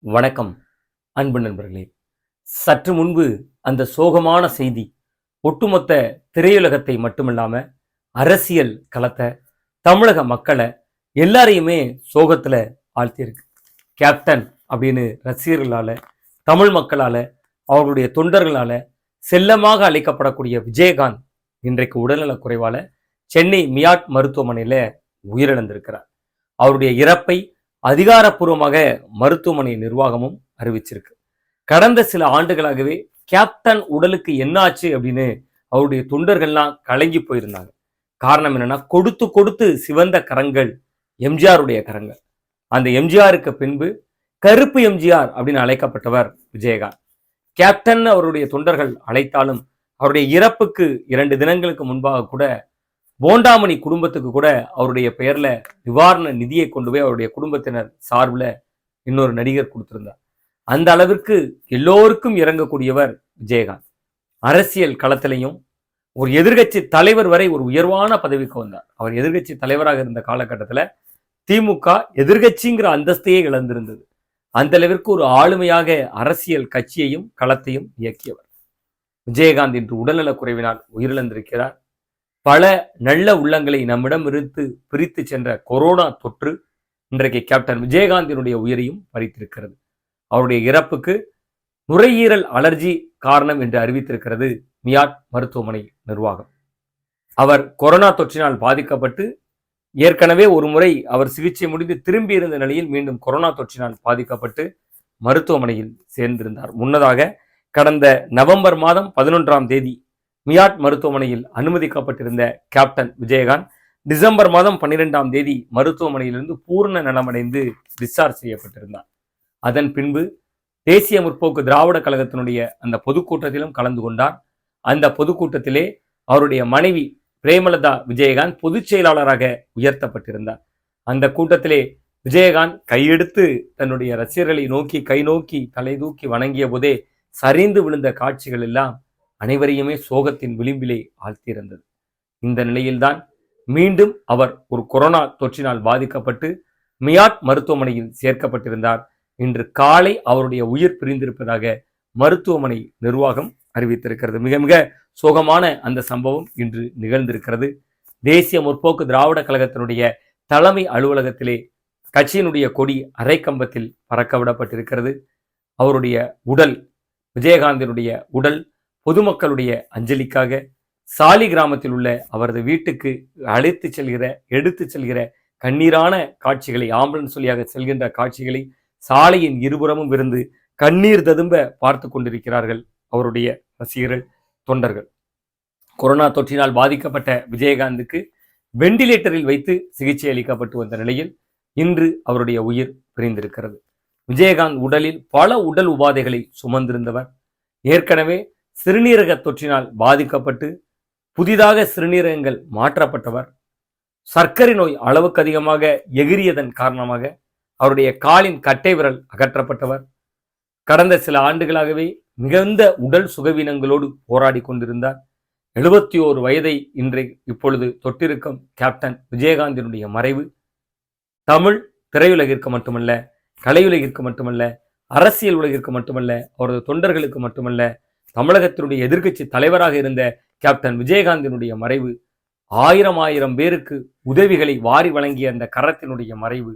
வணக்கம் அன்பு நண்பர்களே. சற்று முன்பு அந்த சோகமான செய்தி ஒட்டுமொத்த திரையுலகத்தை மட்டுமில்லாம அரசியல் களத்தை, தமிழக மக்களை எல்லாரையுமே சோகத்துல ஆழ்த்தியிருக்கு. கேப்டன் அப்படின்னு ரசிகர்களால, தமிழ் மக்களால, அவர்களுடைய தொண்டர்களால செல்லமாக அழைக்கப்படக்கூடிய விஜயகாந்த் இன்றைக்கு உடல்நலக் குறைவால சென்னை மியாட் மருத்துவமனையில உயிரிழந்திருக்கிறார். அவருடைய இறப்பை அதிகாரப்பூர்வமாக மருத்துவமனை நிர்வாகமும் அறிவிச்சிருக்கு. கடந்த சில ஆண்டுகளாகவே கேப்டன் உடலுக்கு என்ன ஆச்சு அப்படின்னு அவருடைய தொண்டர்கள்லாம் கலங்கி போயிருந்தாங்க. காரணம் என்னன்னா, கொடுத்து கொடுத்து சிவந்த கரங்கள் எம்ஜிஆருடைய கரங்கள். அந்த எம்ஜிஆருக்கு பின்பு கருப்பு எம்ஜிஆர் அப்படின்னு அழைக்கப்பட்டவர் விஜயகாந்த். கேப்டன் அவருடைய தொண்டர்கள் அழைத்தாலும் அவருடைய இறப்புக்கு 2 தினங்களுக்கு முன்பாக கூட போண்டாமணி குடும்பத்துக்கு கூட அவருடைய பெயர்ல நிவாரண நிதியை கொண்டு போய் அவருடைய குடும்பத்தினர் சார்பில் இன்னொரு நடிகர் கொடுத்திருந்தார். அந்த அளவிற்கு எல்லோருக்கும் இறங்கக்கூடியவர் விஜயகாந்த். அரசியல் களத்திலையும் ஒரு எதிர்கட்சி தலைவர் வரை ஒரு உயர்வான பதவிக்கு வந்தார். அவர் எதிர்கட்சி தலைவராக இருந்த காலகட்டத்தில் திமுக எதிர்கட்சிங்கிற அந்தஸ்தையே இழந்திருந்தது. அந்த அளவிற்கு ஒரு ஆளுமையாக அரசியல் கட்சியையும் களத்தையும் இயக்கியவர் விஜயகாந்த் இன்று உடல்நலக் குறைவினால் உயிரிழந்திருக்கிறார். பல நல்ல உள்ளங்களை நம்மிடம் இருந்து பிரித்து சென்ற கொரோனா தொற்று இன்றைக்கு கேப்டன் விஜயகாந்தினுடைய உயிரையும் பறித்திருக்கிறது. அவருடைய இறப்புக்கு நுரையீரல் அலர்ஜி காரணம் என்று அறிவித்திருக்கிறது மியாட் மருத்துவமனை நிர்வாகம். அவர் கொரோனா தொற்றினால் பாதிக்கப்பட்டு ஏற்கனவே ஒரு முறை அவர் சிகிச்சை முடிந்து திரும்பி இருந்த நிலையில் மீண்டும் கொரோனா தொற்றினால் பாதிக்கப்பட்டு மருத்துவமனையில் சேர்ந்திருந்தார். முன்னதாக கடந்த நவம்பர் மாதம் 11ஆம் தேதி மியாட் மருத்துவமனையில் அனுமதிக்கப்பட்டிருந்த கேப்டன் விஜயகாந்த் டிசம்பர் மாதம் 12ஆம் தேதி மருத்துவமனையிலிருந்து பூர்ண நலமடைந்து டிஸ்சார்ஜ் செய்யப்பட்டிருந்தார். அதன் பின்பு தேசிய முற்போக்கு திராவிட கழகத்தினுடைய அந்த பொதுக்கூட்டத்திலும் கலந்து கொண்டார். அந்த பொதுக்கூட்டத்திலே அவருடைய மனைவி பிரேமலதா விஜயகாந்த் பொதுச் செயலாளராக உயர்த்தப்பட்டிருந்தார். அந்த கூட்டத்திலே விஜயகாந்த் கையெடுத்து தன்னுடைய ரசிகர்களை நோக்கி கை நோக்கி தலை தூக்கி வணங்கிய போதே சரிந்து விழுந்த காட்சிகள் எல்லாம் அனைவரையுமே சோகத்தின் விளிம்பிலே ஆழ்த்தியிருந்தது. இந்த நிலையில்தான் மீண்டும் அவர் ஒரு கொரோனா தொற்றினால் பாதிக்கப்பட்டு மியாட் மருத்துவமனையில் சேர்க்கப்பட்டிருந்தார். இன்று காலை அவருடைய உயிர் பிரிந்திருப்பதாக மருத்துவமனை நிர்வாகம் அறிவித்திருக்கிறது. மிக மிக சோகமான அந்த சம்பவம் இன்று நிகழ்ந்திருக்கிறது. தேசிய முற்போக்கு திராவிட கழகத்தினுடைய தலைமை அலுவலகத்திலே கட்சியினுடைய கொடி அரைக்கம்பத்தில் பறக்க விடப்பட்டிருக்கிறது. அவருடைய உடல், விஜயகாந்தினுடைய உடல் பொதுமக்களுடைய அஞ்சலிக்காக சாலி கிராமத்தில் உள்ள அவரது வீட்டுக்கு எடுத்து செல்கிற கண்ணீரான காட்சிகளை, ஆம்புலன்ஸ் வழியாக செல்கின்ற காட்சிகளை சாலையின் இருபுறமும் இருந்து கண்ணீர் ததும்ப பார்த்து கொண்டிருக்கிறார்கள் அவருடைய ரசிகர்கள், தொண்டர்கள். கொரோனா தொற்றினால் பாதிக்கப்பட்ட விஜயகாந்துக்கு வெண்டிலேட்டரில் வைத்து சிகிச்சை அளிக்கப்பட்டு வந்த நிலையில் இன்று அவருடைய உயிர் பிரிந்திருக்கிறது. விஜயகாந்த் உடலில் பல உடல் உபாதைகளை சுமந்திருந்தவர். ஏற்கனவே சிறுநீரக தொற்றினால் பாதிக்கப்பட்டு புதிதாக சிறுநீரகங்கள் மாற்றப்பட்டவர். சர்க்கரை நோய் அளவுக்கு அதிகமாக எகிரியதன் காரணமாக அவருடைய காலின் கட்டை விரல் அகற்றப்பட்டவர். கடந்த சில ஆண்டுகளாகவே மிகுந்த உடல் சுகவீனங்களோடு போராடி கொண்டிருந்தார். 71 வயதை இப்பொழுது தொட்டிருக்கும் கேப்டன் விஜயகாந்தினுடைய மறைவு தமிழ் திரையுலகிற்கு மட்டுமல்ல, கலையுலகிற்கு மட்டுமல்ல, அரசியல் உலகிற்கு மட்டுமல்ல, அவரது தொண்டர்களுக்கு மட்டுமல்ல, தமிழகத்தினுடைய எதிர்க்கட்சி தலைவராக இருந்த கேப்டன் விஜயகாந்தினுடைய மறைவு, ஆயிரம் பேருக்கு உதவிகளை வாரி வழங்கிய அந்த கரத்தினுடைய மறைவு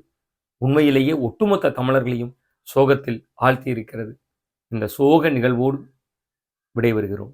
உண்மையிலேயே ஒட்டுமொத்த தமிழர்களையும் சோகத்தில் ஆழ்த்தியிருக்கிறது. இந்த சோக நிகழ்வோடு விடைபெறுகிறோம்.